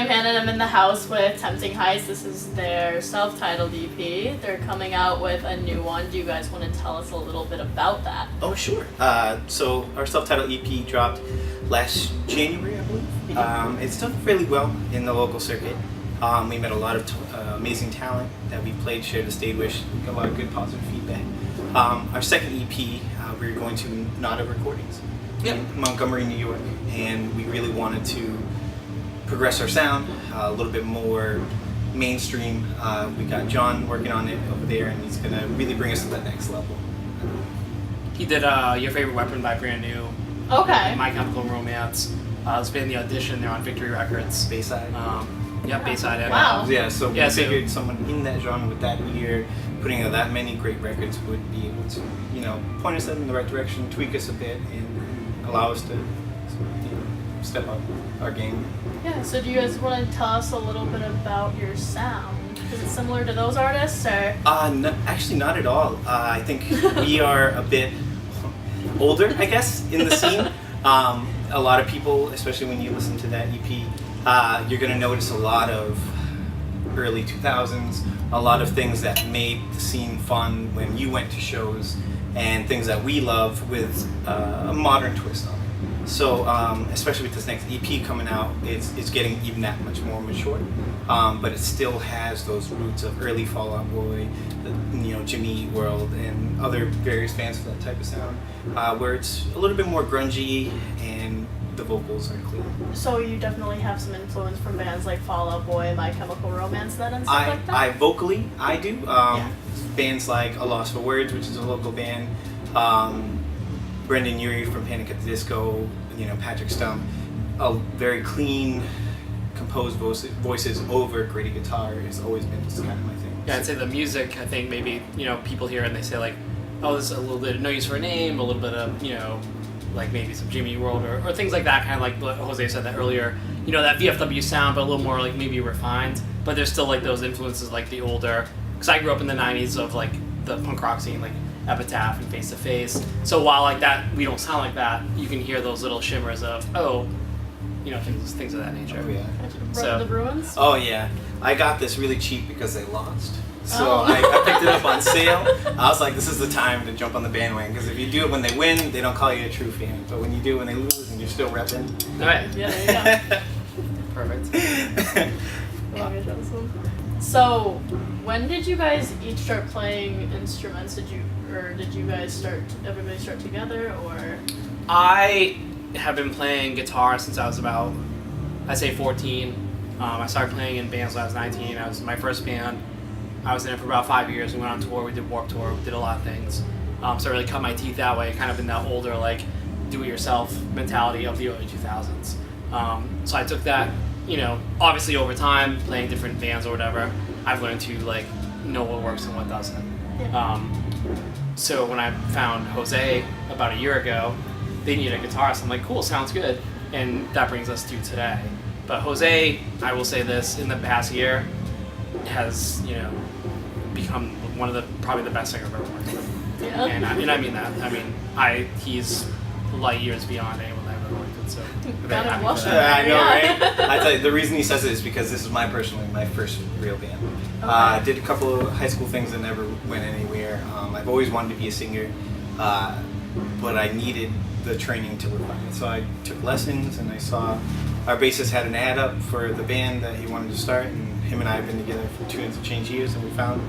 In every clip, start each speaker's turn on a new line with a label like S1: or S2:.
S1: I'm Hannah and I'm in the house with Tempting Heights. This is their self-titled EP. They're coming out with a new one. Do you guys want to tell us a little bit about that?
S2: Oh, sure. So our self-titled EP dropped last January, I believe. It's done fairly well in the local circuit. We met a lot of amazing talent that we played, shared the stage with, got a lot of good positive feedback. Our second EP, we were going to Nada Recordings in Montgomery, New York, and we really wanted to progress our sound a little bit more mainstream. We got John working on it over there, and he's gonna really bring us to that next level.
S3: He did Your Favorite Weapon by Brand New.
S1: Okay.
S3: My Chemical Romance. It's been the audition. They're on Victory Records.
S2: Bayside.
S3: Bayside.
S1: Wow.
S2: Yeah, so we
S3: so-
S2: figured someone in that genre with that ear, putting out that many great records would be able to, point us in the right direction, tweak us a bit, and allow us to, step up our game.
S1: Yeah, so do you guys want to tell us a little bit about your sound? Is it similar to those artists, or?
S2: No, actually not at all. I think we are a bit older, I guess, in the scene. A lot of people, especially when you listen to that EP, you're going to notice a lot of early 2000s, a lot of things that made the scene fun when you went to shows, and things that we love with a modern twist on it. So, especially with this next EP coming out, it's getting even that much more mature, but it still has those roots of early Fall Out Boy, Jimmy Eat World, and other various bands for that type of sound, where it's a little bit more grungy and the vocals are clean.
S1: So you definitely have some influence from bands like Fall Out Boy, My Chemical Romance, then, and stuff like that?
S2: I vocally, I do. Bands like A Loss for Words, which is a local band, Brendan Urie from Panic at the Disco, Patrick Stump, a very clean, composed voices over gritty guitar has always been kind of my thing.
S3: Yeah, I'd say the music, I think maybe, people hear it and they say like, oh, this is a little bit of No Use for a Name, a little bit of, like maybe some Jimmy Eat World or things like that, kind of like what Jose said that earlier, that VFW sound, but a little more like maybe refined, but there's still like those influences like the older, because I grew up in the 90s of like the punk rock scene, like Epitaph and Face to Face. So while like that, we don't sound like that, you can hear those little shimmers of, things of that nature.
S2: Oh, yeah.
S1: So, the Bruins?
S2: Oh, yeah. I got this really cheap because they lost. So I picked it up on sale. I was like, this is the time to jump on the bandwagon, because if you do it when they win, they don't call you a true fan. But when you do it when they lose and you're still repping.
S3: All right.
S1: Yeah, there you go.
S3: Perfect.
S1: So, when did you guys each start playing instruments? Did you guys everybody start together, or?
S3: I have been playing guitar since I was about, I'd say 14. I started playing in bands when I was 19. I was in my first band. I was in it for about 5 years. We went on tour. We did Warped Tour. We did a lot of things. So I really cut my teeth that way, kind of in that older, like, do-it-yourself mentality of the early 2000s. So I took that, obviously over time, playing different bands or whatever, I've learned to, like, know what works and what doesn't. So when I found Jose about a year ago, they needed a guitarist. I'm like, cool, sounds good. And that brings us to today. But Jose, I will say this, in the past year, has, become one of probably the best singer I've ever worked with.
S1: Yeah.
S3: And I mean that. I mean, he's light years beyond anyone I've ever worked with, so I'm very happy for that.
S2: I know, right? I tell you, the reason he says it is because this is my first real band. I did a couple of high school things that never went anywhere. I've always wanted to be a singer, but I needed the training to refine it. So I took lessons, and I saw our bassist had an ad up for the band that he wanted to start, and him and I have been together for 2 and some change years, and we found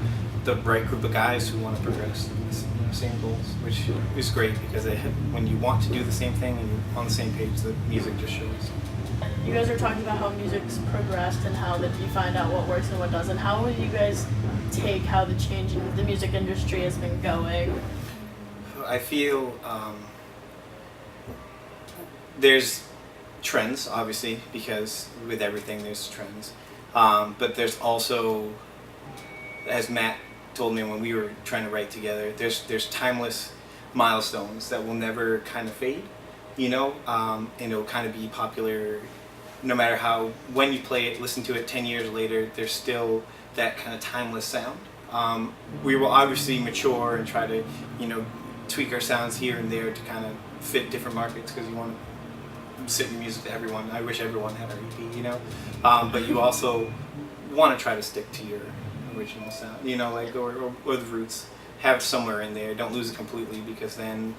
S2: the right group of guys who want to progress the same goals, which is great, because when you want to do the same thing and you're on the same page, the music just shows.
S1: You guys are talking about how music's progressed and how that you find out what works and what doesn't. How would you guys take how the change in the music industry has been going?
S2: I feel there's trends, obviously, because with everything there's trends. But there's also, as Matt told me when we were trying to write together, there's timeless milestones that will never kind of fade, and it'll kind of be popular no matter when you play it, listen to it 10 years later, there's still that kind of timeless sound. We will obviously mature and try to, tweak our sounds here and there to kind of fit different markets, because you want send your music to everyone. I wish everyone had our EP, you know. But you also want to try to stick to your original sound, you know, like or the roots. Have somewhere in there. Don't lose it completely, because then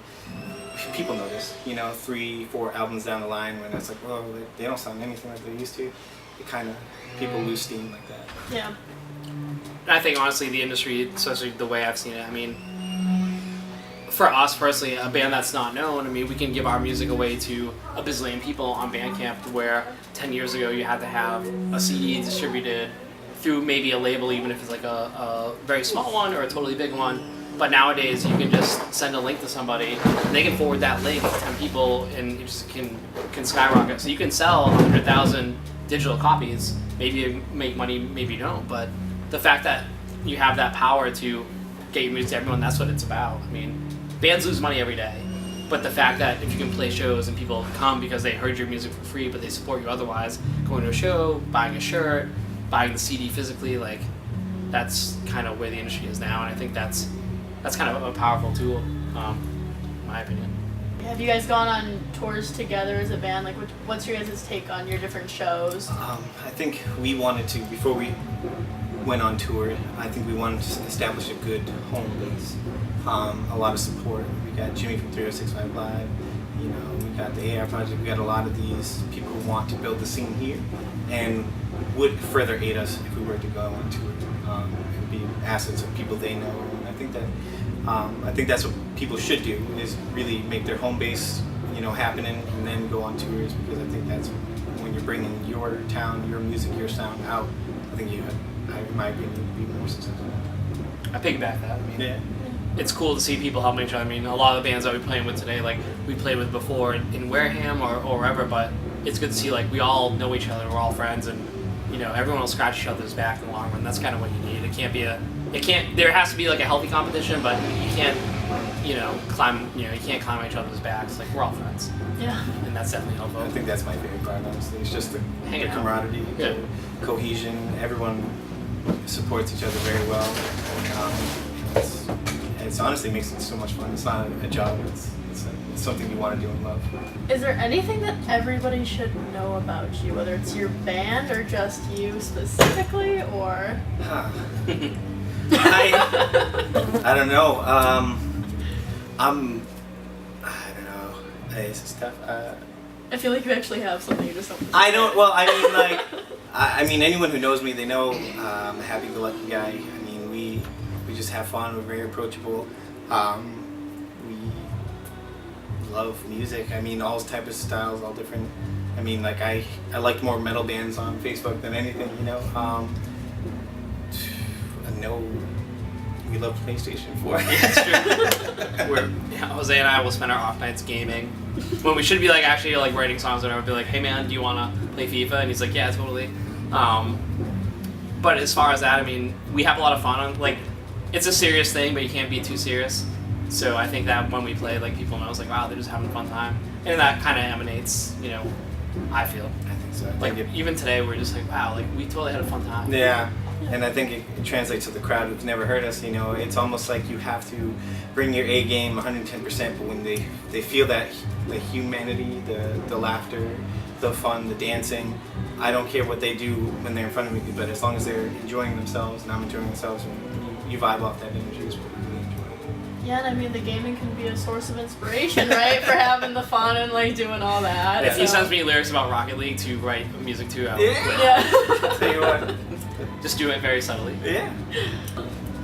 S2: people notice. You know, 3-4 albums down the line, when it's like, whoa, they don't sound anything like they used to. It kind of people lose steam like that.
S1: Yeah.
S3: I think honestly, the industry, especially the way I've seen it, I mean, for us personally, a band that's not known, I mean, we can give our music away to a bazillion people on Bandcamp, where 10 years ago you had to have a CD distributed through maybe a label, even if it's like a very small one or a totally big one. But nowadays you can just send a link to somebody, and they can forward that link to 10 people, and it just can skyrocket. So you can sell 100,000 digital copies. Maybe you make money, maybe you don't. But the fact that you have that power to get your music to everyone, that's what it's about. I mean, bands lose money every day. But the fact that if you can play shows and people come because they heard your music for free, but they support you otherwise, going to a show, buying a shirt, buying the CD physically, like, that's kind of where the industry is now. And I think that's kind of a powerful tool, in my opinion.
S1: Have you guys gone on tours together as a band? Like, what's your guys' take on your different shows?
S2: I think we wanted to, before we went on tour, I think we wanted to establish a good home base. A lot of support. We got Jimmy from 3065 Live, you know, we got the AR Project, we got a lot of these people who want to build the scene here and would further aid us if we were to go on tour, and be assets of people they know. And I think that's what people should do, is really make their home base, you know, happening, and then go on tours, because I think that's when you're bringing your town, your music, your sound out. I think you, in my opinion, would be more successful.
S3: I piggyback that. I mean,
S2: Yeah.
S3: it's cool to see people helping each other. I mean, a lot of the bands that we're playing with today, like we played with before in Wareham or wherever, but it's good to see like we all know each other, we're all friends, and you know, everyone will scratch each other's back in the long run. That's kind of what you need. There has to be like a healthy competition, but you can't, you can't climb each other's backs. Like, we're all friends.
S1: Yeah.
S3: And that's definitely helpful.
S2: I think that's my favorite part, honestly. It's just the
S3: Hanging out.
S2: camaraderie,
S3: Yeah.
S2: the cohesion. Everyone supports each other very well. It's honestly makes it so much fun. It's not a job. It's something you want to do and love.
S1: Is there anything that everybody should know about you, whether it's your band or just you specifically, or?
S2: Huh. I don't know. I don't know. It's tough.
S1: I feel like you actually have something you just don't.
S2: I don't. Well, I mean, like, I mean, anyone who knows me, they know I'm a happy-go-lucky guy. I mean, we just have fun. We're very approachable. We love music. I mean, all types of styles, all different. I mean, like, I like more metal bands on Facebook than anything, you know. I know we love PlayStation 4.
S3: That's true. Jose and I will spend our off nights gaming. When we should be like actually like writing songs or whatever, be like, hey man, do you wanna play FIFA? And he's like, yeah, totally. But as far as that, I mean, we have a lot of fun on, like, it's a serious thing, but you can't be too serious. So I think that when we play, like, people know it's like, wow, they're just having a fun time. And that kind of emanates, you know, I feel.
S2: I think so.
S3: Like, even today, we're just like, wow, like, we totally had a fun time.
S2: Yeah, and I think it translates to the crowd who's never heard us. You know, it's almost like you have to bring your A game 110%, but when they feel that, the humanity, the laughter, the fun, the dancing, I don't care what they do when they're in front of me, but as long as they're enjoying themselves and I'm enjoying themselves, and you vibe off that energy, is what we really enjoy.
S1: Yeah, and I mean, the gaming can be a source of inspiration, right? For having the fun and like doing all that.
S3: If he
S1: so.
S3: sends me lyrics about Rocket League to write music to, I would quit.
S1: Yeah.
S2: Tell you what.
S3: Just do it very subtly.
S2: Yeah.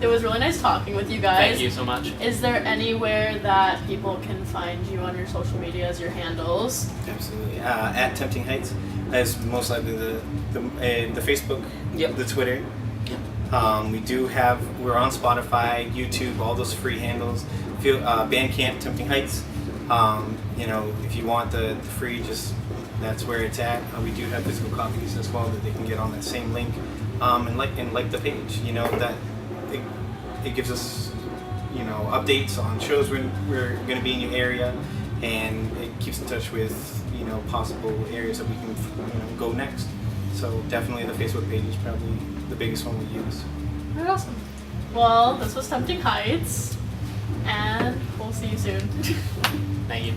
S1: It was really nice talking with you guys.
S3: Thank you so much.
S1: Is there anywhere that people can find you on your social media as your handles?
S2: Absolutely. At Tempting Heights is most likely the Facebook,
S3: Yep.
S2: the Twitter. We're on Spotify, YouTube, all those free handles. Bandcamp, Tempting Heights. You know, if you want the free, that's where it's at. We do have physical copies as well that they can get on that same link. And like the page, you know, that it gives us, you know, updates on shows we're going to be in your area, and it keeps in touch with, you know, possible areas that we can, you know, go next. So definitely the Facebook page is probably the biggest one we use.
S1: Very awesome. Well, this was Tempting Heights, and we'll see you soon.
S3: Thank you.